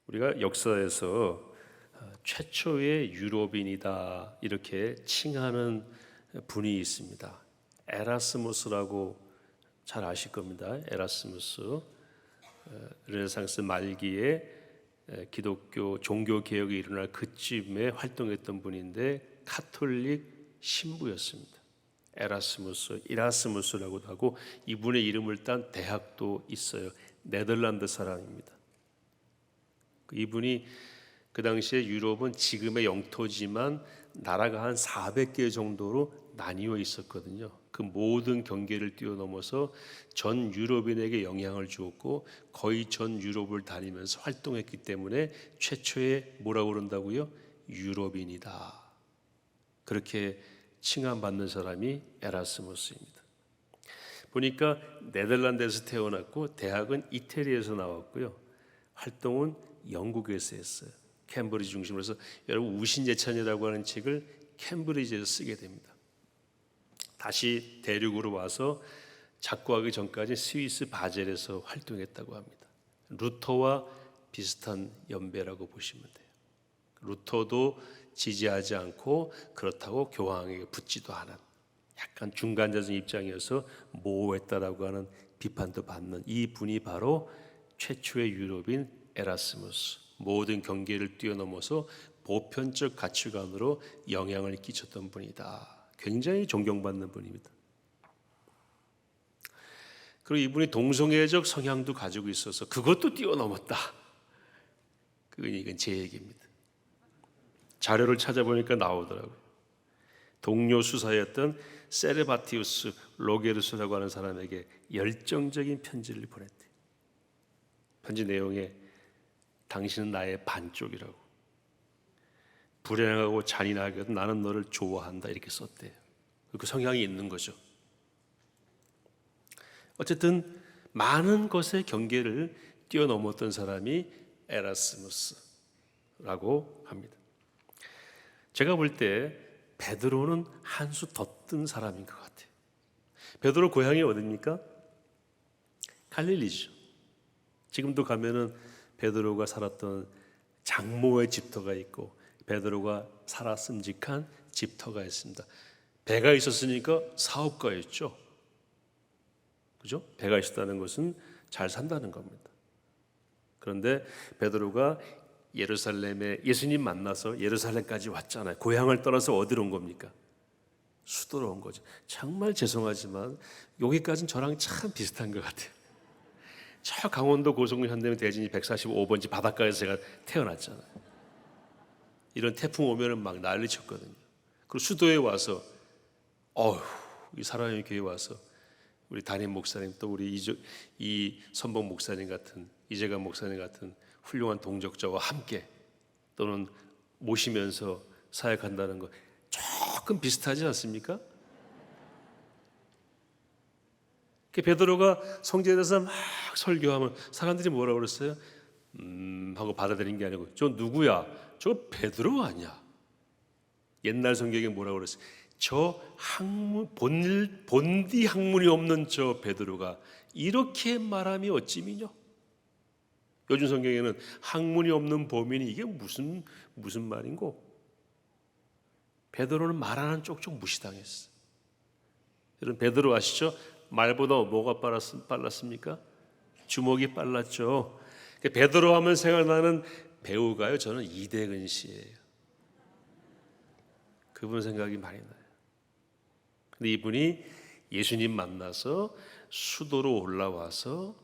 우리가 역사에서 최초의 유럽인이다 이렇게 칭하는 분이 있습니다. 에라스무스라고 잘 아실 겁니다. 에라스무스 르네상스 말기에 기독교 종교 개혁이 일어날 그쯤에 활동했던 분인데 카톨릭 신부였습니다. 에라스무스, 이라스무스라고도 하고 이분의 이름을 딴 대학도 있어요. 네덜란드 사람입니다. 이분이 그 당시에 유럽은 지금의 영토지만 나라가 한 400개 정도로 나뉘어 있었거든요. 그 모든 경계를 뛰어넘어서 전 유럽인에게 영향을 주었고 거의 전 유럽을 다니면서 활동했기 때문에 최초의 뭐라고 그런다고요? 유럽인이다. 그렇게 칭함받는 사람이 에라스무스입니다. 보니까 네덜란드에서 태어났고 대학은 이태리에서 나왔고요. 활동은 영국에서 했어요. 캠브리지 중심으로 해서 여러분 우신제천이라고 하는 책을 캠브리지에서 쓰게 됩니다. 다시 대륙으로 와서 작고하기 전까지 스위스 바젤에서 활동했다고 합니다. 루터와 비슷한 연배라고 보시면 돼요. 루터도 지지하지 않고 그렇다고 교황에게 붙지도 않은 약간 중간자적 입장이어서 모호했다라고 하는 비판도 받는 이 분이 바로 최초의 유럽인 에라스무스, 모든 경계를 뛰어넘어서 보편적 가치관으로 영향을 끼쳤던 분이다. 굉장히 존경받는 분입니다. 그리고 이분이 동성애적 성향도 가지고 있어서 그것도 뛰어넘었다. 이건 제 얘기입니다. 자료를 찾아보니까 나오더라고요. 동료 수사였던 세레바티우스 로게르스라고 하는 사람에게 열정적인 편지를 보냈대요. 편지 내용에 당신은 나의 반쪽이라고, 불행하고 잔인하게도 나는 너를 좋아한다 이렇게 썼대요. 그 성향이 있는 거죠. 어쨌든 많은 것의 경계를 뛰어넘었던 사람이 에라스무스라고 합니다. 제가 볼 때 베드로는 한 수 더 뜬 사람인 것 같아요. 베드로 고향이 어디입니까? 갈릴리죠. 지금도 가면은 베드로가 살았던 장모의 집터가 있고 베드로가 살았음직한 집터가 있습니다. 배가 있었으니까 사업가였죠. 그죠? 배가 있었다는 것은 잘 산다는 겁니다. 그런데 베드로가 예루살렘에 예수님 만나서 예루살렘까지 왔잖아요. 고향을 떠나서 어디로 온 겁니까? 수도로 온 거죠. 정말 죄송하지만 여기까지는 저랑 참 비슷한 것 같아요. 저 강원도 고성군 현대면 대진이 145번지 바닷가에서 제가 태어났잖아요. 이런 태풍 오면은 막 난리 쳤거든요. 그리고 수도에 와서 이 사랑의 교회 와서 우리 담임 목사님 또 우리 이 선봉 목사님 같은 이재관 목사님 같은 훌륭한 동역자와 함께 또는 모시면서 사역한다는 거 조금 비슷하지 않습니까? 베드로가 성전에 대해서 막 설교하면 사람들이 뭐라고 그랬어요? 하고 받아들인 게 아니고 저 누구야? 저 베드로 아니야? 옛날 성경에 뭐라고 그랬어요? 저 학문 본디 학문이 없는 저 베드로가 이렇게 말함이 어찌미뇨? 요즘 성경에는 학문이 없는 범인이 이게 무슨 말인고? 베드로는 말하는 쪽쪽 무시당했어. 여러분 베드로 아시죠? 말보다 뭐가 빨랐습니까? 주먹이 빨랐죠. 베드로 하면 생각나는 배우가요. 저는 이대근 씨예요. 그분 생각이 많이 나요. 근데 이분이 예수님 만나서 수도로 올라와서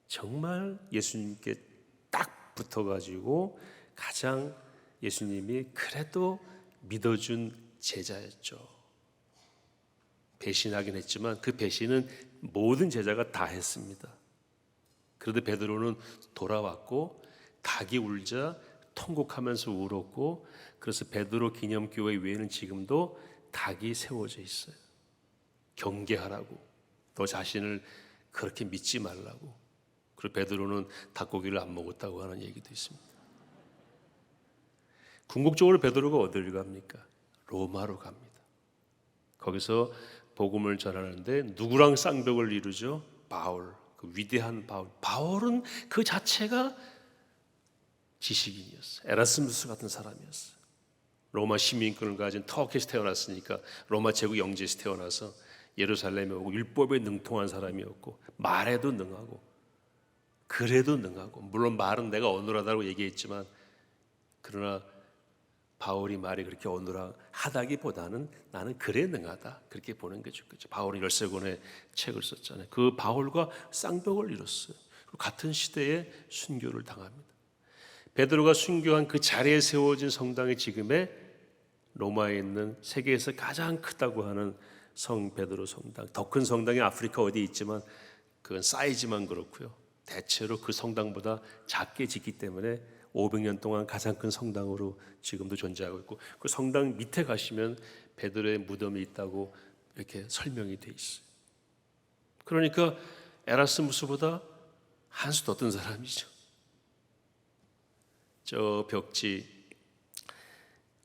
정말 예수님께 딱 붙어가지고 가장 예수님이 그래도 믿어준 제자였죠. 배신하긴 했지만 그 배신은 모든 제자가 다 했습니다. 그런데 베드로는 돌아왔고 닭이 울자 통곡하면서 울었고 그래서 베드로 기념교회 위에는 지금도 닭이 세워져 있어요. 경계하라고, 너 자신을 그렇게 믿지 말라고. 그리고 베드로는 닭고기를 안 먹었다고 하는 얘기도 있습니다. 궁극적으로 베드로가 어디를 갑니까? 로마로 갑니다. 거기서 복음을 전하는데 누구랑 쌍벽을 이루죠? 바울, 그 위대한 바울. 바울은 그 자체가 지식인이었어요. 에라스무스 같은 사람이었어요. 로마 시민권을 가진 터키에서 태어났으니까 로마 제국 영지에서 태어나서 예루살렘에 오고 율법에 능통한 사람이었고 말에도 능하고 글에도 능하고, 물론 말은 내가 어눌하다고 얘기했지만 그러나 바울이 말이 그렇게 어눌하다기보다는 나는 글에 능하다, 그렇게 보는 거죠. 그렇죠? 바울은 13권의 책을 썼잖아요. 그 바울과 쌍벽을 이뤘어요. 그리고 같은 시대에 순교를 당합니다. 베드로가 순교한 그 자리에 세워진 성당이 지금의 로마에 있는 세계에서 가장 크다고 하는 성 베드로 성당. 더 큰 성당이 아프리카 어디에 있지만 그건 사이즈만 그렇고요. 대체로 그 성당보다 작게 짓기 때문에 500년 동안 가장 큰 성당으로 지금도 존재하고 있고, 그 성당 밑에 가시면 베드로의 무덤이 있다고 이렇게 설명이 돼 있어요. 그러니까 에라스무스보다 한 수 더 뜬 사람이죠. 저 벽지,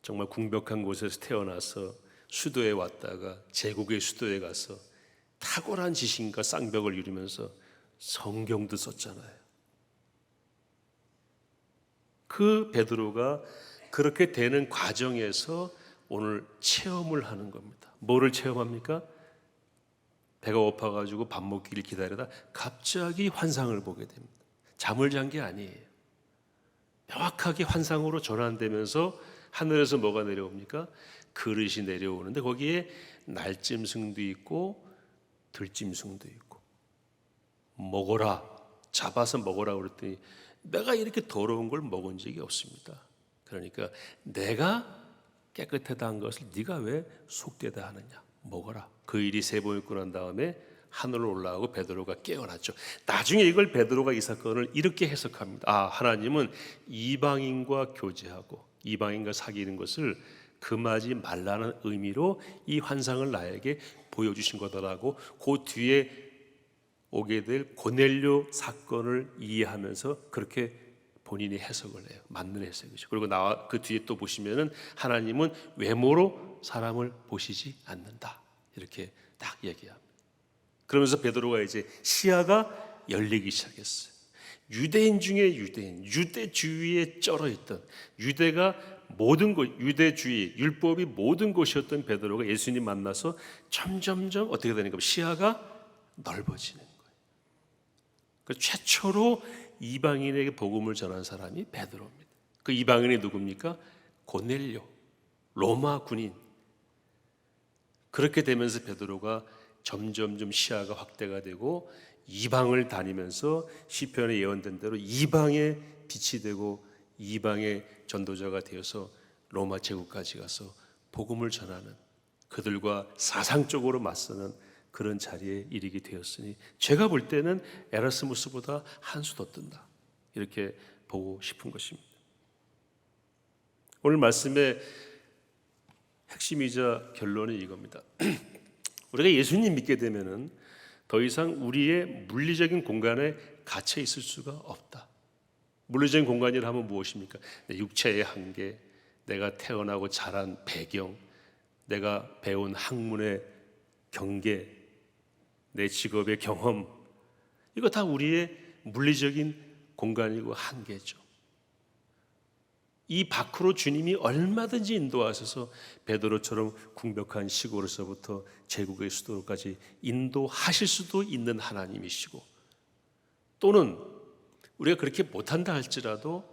정말 궁벽한 곳에서 태어나서 수도에 왔다가 제국의 수도에 가서 탁월한 지식과 쌍벽을 이루면서 성경도 썼잖아요. 그 베드로가 그렇게 되는 과정에서 오늘 체험을 하는 겁니다. 뭐를 체험합니까? 배가 고파가지고 밥 먹기를 기다리다 갑자기 환상을 보게 됩니다. 잠을 잔 게 아니에요. 명확하게 환상으로 전환되면서 하늘에서 뭐가 내려옵니까? 그릇이 내려오는데 거기에 날짐승도 있고 들짐승도 있고, 먹어라, 잡아서 먹으라 그랬더니 내가 이렇게 더러운 걸 먹은 적이 없습니다. 그러니까 내가 깨끗하다 한 것을 네가 왜 속되다 하느냐, 먹어라. 그 일이 3번 있고 난 다음에 하늘로 올라가고 베드로가 깨어났죠. 나중에 이걸 베드로가 이 사건을 이렇게 해석합니다. 아, 하나님은 이방인과 교제하고 이방인과 사귀는 것을 금하지 말라는 의미로 이 환상을 나에게 보여주신 거다라고 그 뒤에 오게 될 고넬료 사건을 이해하면서 그렇게 본인이 해석을 해요. 맞는 해석이죠. 그리고 나와 그 뒤에 또 보시면은 하나님은 외모로 사람을 보시지 않는다, 이렇게 딱 얘기합니다. 그러면서 베드로가 이제 시야가 열리기 시작했어요. 유대인 중에 유대인, 유대주의에 쩔어 있던, 유대가 모든 것, 유대주의, 율법이 모든 것이었던 베드로가 예수님 만나서 점점점 어떻게 되는가, 시야가 넓어지는 거예요. 그 최초로 이방인에게 복음을 전한 사람이 베드로입니다. 그 이방인이 누굽니까? 고넬료, 로마 군인. 그렇게 되면서 베드로가 점점점 시야가 확대가 되고 이방을 다니면서 시편에 예언된 대로 이방의 빛이 되고 이방의 전도자가 되어서 로마 제국까지 가서 복음을 전하는, 그들과 사상적으로 맞서는 그런 자리에 이르게 되었으니 제가 볼 때는 에라스무스보다 한 수 더 뜬다, 이렇게 보고 싶은 것입니다. 오늘 말씀의 핵심이자 결론은 이겁니다. 우리가 예수님 믿게 되면은 더 이상 우리의 물리적인 공간에 갇혀 있을 수가 없다. 물리적인 공간이라 하면 무엇입니까? 내 육체의 한계, 내가 태어나고 자란 배경, 내가 배운 학문의 경계, 내 직업의 경험, 이거 다 우리의 물리적인 공간이고 한계죠. 이 밖으로 주님이 얼마든지 인도하셔서 베드로처럼 궁벽한 시골에서부터 제국의 수도까지 인도하실 수도 있는 하나님이시고, 또는 우리가 그렇게 못한다 할지라도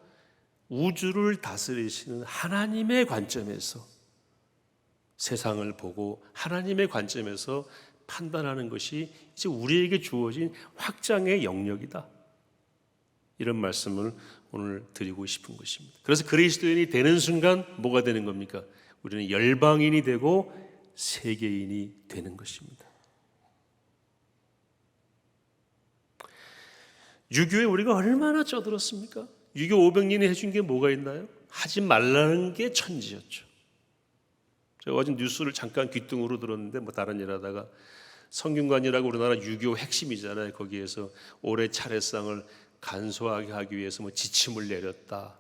우주를 다스리시는 하나님의 관점에서 세상을 보고 하나님의 관점에서 판단하는 것이 이제 우리에게 주어진 확장의 영역이다, 이런 말씀을 오늘 드리고 싶은 것입니다. 그래서 그리스도인이 되는 순간 뭐가 되는 겁니까? 우리는 열방인이 되고 세계인이 되는 것입니다. 유교에 우리가 얼마나 쩌들었습니까? 유교 500년이 해준 게 뭐가 있나요? 하지 말라는 게 천지였죠. 제가 어제 뉴스를 잠깐 귀뚱으로 들었는데 뭐 다른 일 하다가 성균관이라고 우리나라 유교 핵심이잖아요. 거기에서 올해 차례상을 간소하게 하기 위해서 뭐 지침을 내렸다.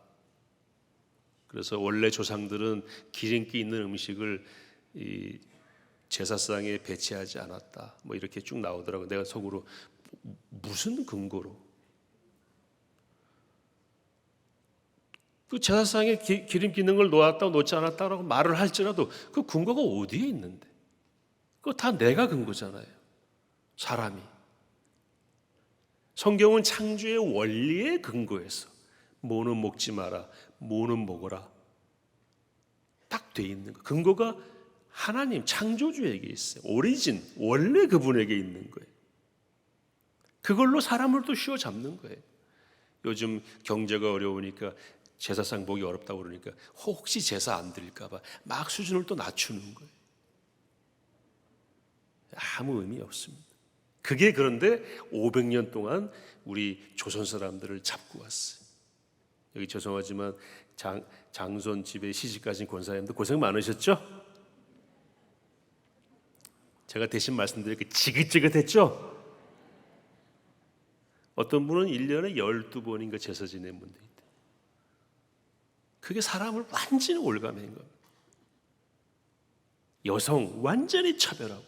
그래서 원래 조상들은 기름기 있는 음식을 이 제사상에 배치하지 않았다, 뭐 이렇게 쭉 나오더라고요. 내가 속으로 무슨 근거로? 그 제사상에 기름 깃는 걸 놓았다 놓지 않았다라고 말을 할지라도 그 근거가 어디에 있는데? 그거 다 내가 근거잖아요. 사람이. 성경은 창조의 원리에 근거해서 뭐는 먹지 마라, 뭐는 먹어라 딱 돼 있는 거. 근거가 하나님 창조주에게 있어요. 오리진, 원래 그분에게 있는 거예요. 그걸로 사람을 또 휘어잡는 거예요. 요즘 경제가 어려우니까 제사상 보기 어렵다고 그러니까 혹시 제사 안 드릴까 봐 막 수준을 또 낮추는 거예요. 아무 의미 없습니다. 그게 그런데 500년 동안 우리 조선 사람들을 잡고 왔어요. 여기 죄송하지만 장손 집에 시집가신 권사님들 고생 많으셨죠? 제가 대신 말씀드릴게요. 지긋지긋했죠? 어떤 분은 1년에 12번인가 제사 지낸 분도 있대요. 그게 사람을 완전히 올가매는 겁니다. 여성 완전히 차별하고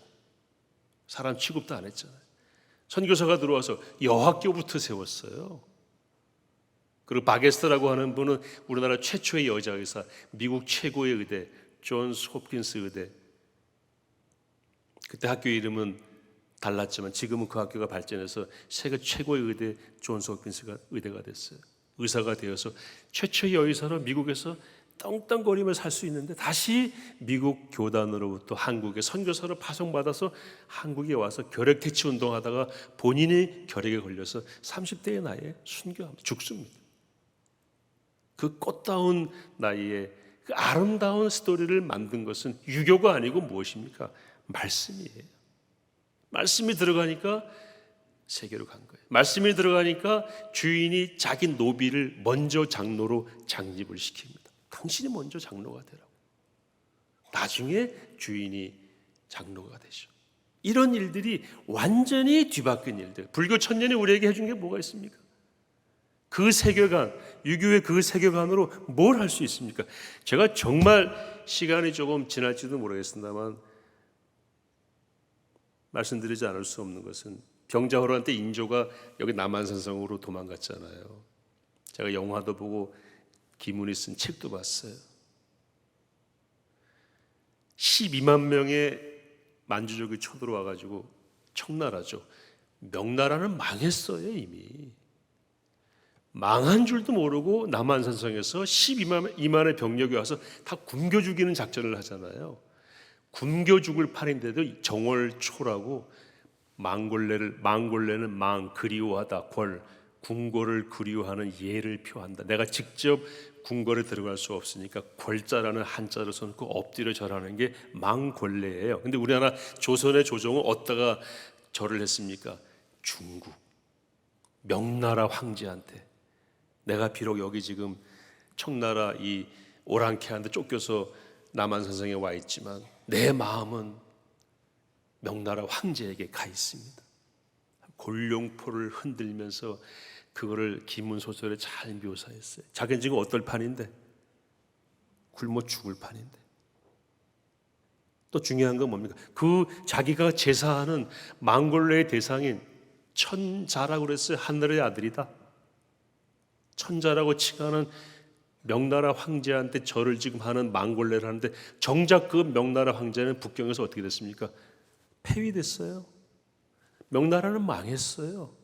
사람 취급도 안 했잖아요. 선교사가 들어와서 여학교부터 세웠어요. 그리고 바게스터라고 하는 분은 우리나라 최초의 여자 의사, 미국 최고의 의대, 존스 홉킨스 의대. 그때 학교 이름은 달랐지만 지금은 그 학교가 발전해서 세계 최고의 의대 존스 홉킨스 의대가 됐어요. 의사가 되어서 최초의 여의사로 미국에서 떵떵거리며 살 수 있는데 다시 미국 교단으로부터 한국에 선교사로 파송받아서 한국에 와서 결핵 퇴치 운동하다가 본인이 결핵에 걸려서 30대의 나이에 순교합니다. 죽습니다. 그 꽃다운 나이에 그 아름다운 스토리를 만든 것은 유교가 아니고 무엇입니까? 말씀이에요. 말씀이 들어가니까 세계로 간 거예요. 말씀이 들어가니까 주인이 자기 노비를 먼저 장로로 장립을 시킵니다. 당신이 먼저 장로가 되라고. 나중에 주인이 장로가 되죠. 이런 일들이 완전히 뒤바뀐 일들. 불교 천년이 우리에게 해준 게 뭐가 있습니까? 그 세계관, 유교의 그 세계관으로 뭘 할 수 있습니까? 제가 정말 시간이 조금 지날지도 모르겠습니다만 말씀드리지 않을 수 없는 것은 병자호란 때 인조가 여기 남한산성으로 도망갔잖아요. 제가 영화도 보고 김훈이 쓴 책도 봤어요. 12만 명의 만주족이 쳐들어와가지고 청나라죠. 명나라는 망했어요. 이미 망한 줄도 모르고 남한산성에서 12만의 병력이 와서 다 굶겨 죽이는 작전을 하잖아요. 굶겨 죽을 판인데도 정월초라고 망골레는 망 그리워하다 궐 궁궐을 그리워하는 예를 표한다. 내가 직접 궁궐에 들어갈 수 없으니까 궐자라는 한자를 써놓고 엎드려 절하는 게 망골레예요. 근데 우리나라 조선의 조정은 어디다가 절을 했습니까? 중국 명나라 황제한테. 내가 비록 여기 지금 청나라 이 오랑캐한테 쫓겨서 남한산성에 와 있지만 내 마음은 명나라 황제에게 가 있습니다. 골룡포를 흔들면서 그거를 기문소설에 잘 묘사했어요. 자기는 지금 어떨 판인데? 굶어 죽을 판인데. 또 중요한 건 뭡니까? 그 자기가 제사하는 망골레의 대상인 천자라고 그랬어요. 하늘의 아들이다. 천자라고 칭하는 명나라 황제한테 절을 지금 하는 망골레를 하는데 정작 그 명나라 황제는 북경에서 어떻게 됐습니까? 폐위됐어요. 명나라는 망했어요.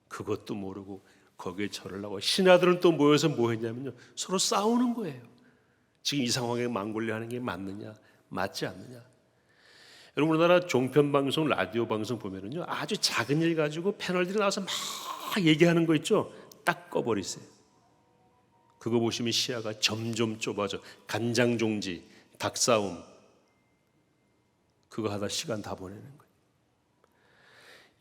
그것도 모르고 거기에 절을 하고 신하들은 또 모여서 뭐 했냐면요. 서로 싸우는 거예요. 지금 이 상황에 망골레 하는 게 맞느냐 맞지 않느냐. 여러분 우리나라 종편방송 라디오 방송 보면은요 아주 작은 일 가지고 패널들이 나와서 막 얘기하는 거 있죠. 딱 꺼버리세요. 그거 보시면 시야가 점점 좁아져. 간장종지, 닭싸움 그거 하다 시간 다 보내는 거예요.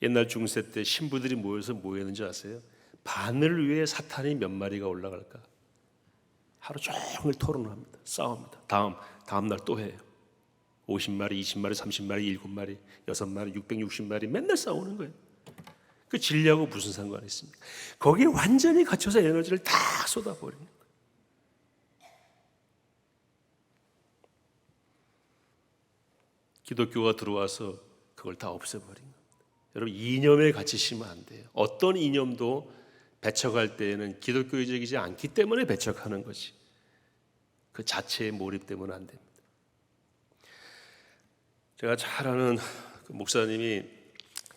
옛날 중세 때 신부들이 모여서 뭐 했는지 아세요? 바늘 위에 사탄이 몇 마리가 올라갈까? 하루 종일 토론을 합니다. 싸웁니다. 다음 날 또 해요. 50마리, 20마리, 30마리, 7마리, 6마리, 660마리 맨날 싸우는 거예요. 그 진리하고 무슨 상관이 있습니까? 거기에 완전히 갇혀서 에너지를 다 쏟아버리는 거예요. 기독교가 들어와서 그걸 다 없애버린 겁니다. 여러분 이념에 갇히시면 안 돼요. 어떤 이념도 배척할 때에는 기독교적이지 않기 때문에 배척하는 것이, 그 자체에 몰입되면 안 됩니다. 제가 잘 아는 그 목사님이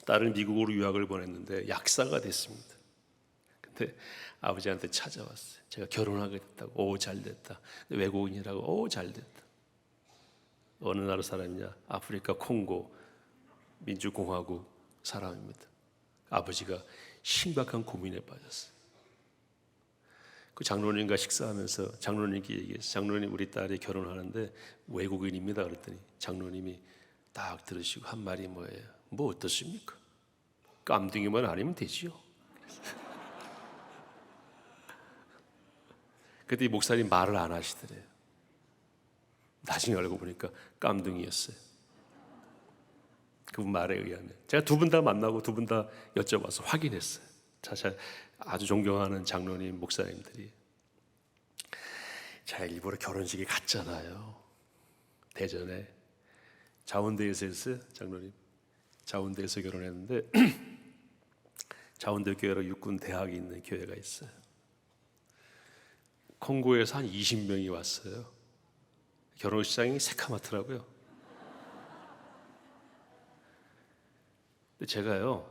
딸을 미국으로 유학을 보냈는데 약사가 됐습니다. 근데 아버지한테 찾아왔어요. 제가 결혼하게 됐다고. 오, 잘 됐다. 외국인이라고. 오, 잘 됐다. 어느 나라 사람이냐? 아프리카 콩고 민주공화국 사람입니다. 아버지가 심각한 고민에 빠졌어요. 그 장로님과 식사하면서 장로님께 얘기했어요. 장로님, 우리 딸이 결혼하는데 외국인입니다. 그랬더니 장로님이 딱 들으시고 한 말이 뭐예요? 뭐 어떻습니까? 깜둥이만 아니면 되지요. 그때 이 목사님 말을 안 하시더래요. 나중에 알고 보니까 깜둥이였어요. 그분 말에 의하면. 제가 두 분 다 만나고 두 분 다 여쭤봐서 확인했어요. 제가 아주 존경하는 장로님, 목사님들이. 제가 일부러 결혼식에 갔잖아요. 대전에. 자원대에서 했어요, 장로님. 자원대에서 결혼했는데 자원대 교회로 육군 대학이 있는 교회가 있어요. 콩고에서 한 20명이 왔어요. 결혼식장이 새카맣더라고요. 근데 제가요,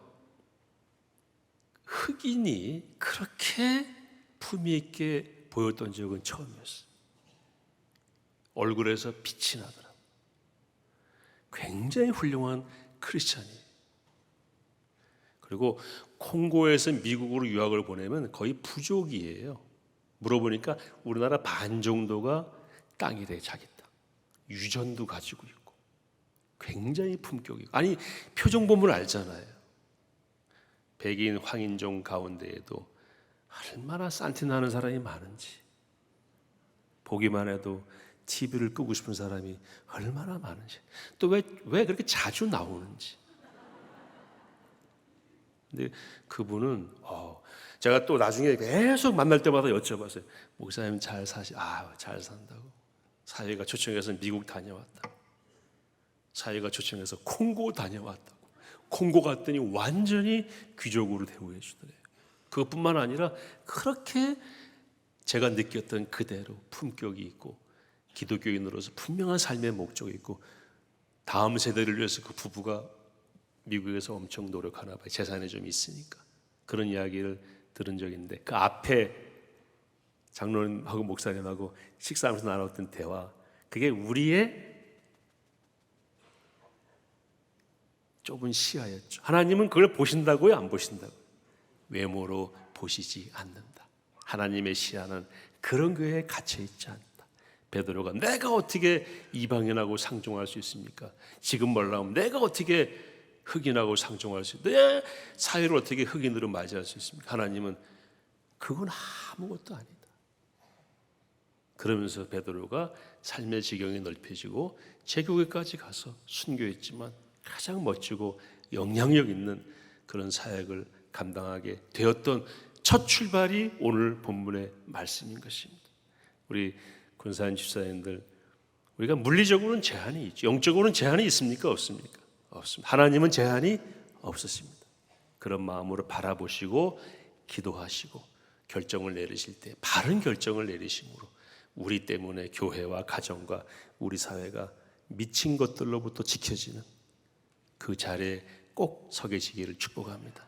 흑인이 그렇게 품위 있게 보였던 적은 처음이었어요. 얼굴에서 빛이 나더라고요. 굉장히 훌륭한 크리스찬이에요. 그리고 콩고에서 미국으로 유학을 보내면 거의 부족이에요. 물어보니까 우리나라 반 정도가 땅이래, 자기 땅. 유전도 가지고 있고 굉장히 품격이, 아니 표정 보면 알잖아요. 백인 황인종 가운데에도 얼마나 산티나는 사람이 많은지, 보기만 해도 TV를 끄고 싶은 사람이 얼마나 많은지, 또 왜 그렇게 자주 나오는지. 근데 그분은 제가 또 나중에 계속 만날 때마다 여쭤봤어요. 목사님 잘 잘 산다고. 사회가 초청해서 미국 다녀왔다. 사회가 초청해서 콩고 다녀왔다고. 콩고 갔더니 완전히 귀족으로 대우해 주더래요. 그것뿐만 아니라 그렇게 제가 느꼈던 그대로 품격이 있고 기독교인으로서 분명한 삶의 목적이 있고, 다음 세대를 위해서 그 부부가 미국에서 엄청 노력하나 봐요. 재산이 좀 있으니까. 그런 이야기를 들은 적이 있는데, 그 앞에 장로님하고 목사님하고 식사하면서 나눴던 대화, 그게 우리의 좁은 시야였죠. 하나님은 그걸 보신다고요? 안 보신다고요? 외모로 보시지 않는다. 하나님의 시야는 그런 거에 갇혀있지 않다. 베드로가 내가 어떻게 이방인하고 상종할 수 있습니까? 지금 몰라면 내가 어떻게 흑인하고 상종할 수 있습니까? 내 사회를 어떻게 흑인으로 맞이할 수 있습니까? 하나님은 그건 아무것도 아니다. 그러면서 베드로가 삶의 지경이 넓혀지고 제국에까지 가서 순교했지만 가장 멋지고 영향력 있는 그런 사역을 감당하게 되었던 첫 출발이 오늘 본문의 말씀인 것입니다. 우리 군사인 집사님들, 우리가 물리적으로는 제한이 있죠. 영적으로는 제한이 있습니까? 없습니까? 없습니다. 하나님은 제한이 없으십니다. 그런 마음으로 바라보시고 기도하시고 결정을 내리실 때 바른 결정을 내리심으로 우리 때문에 교회와 가정과 우리 사회가 미친 것들로부터 지켜지는 그 자리에 꼭 서 계시기를 축복합니다.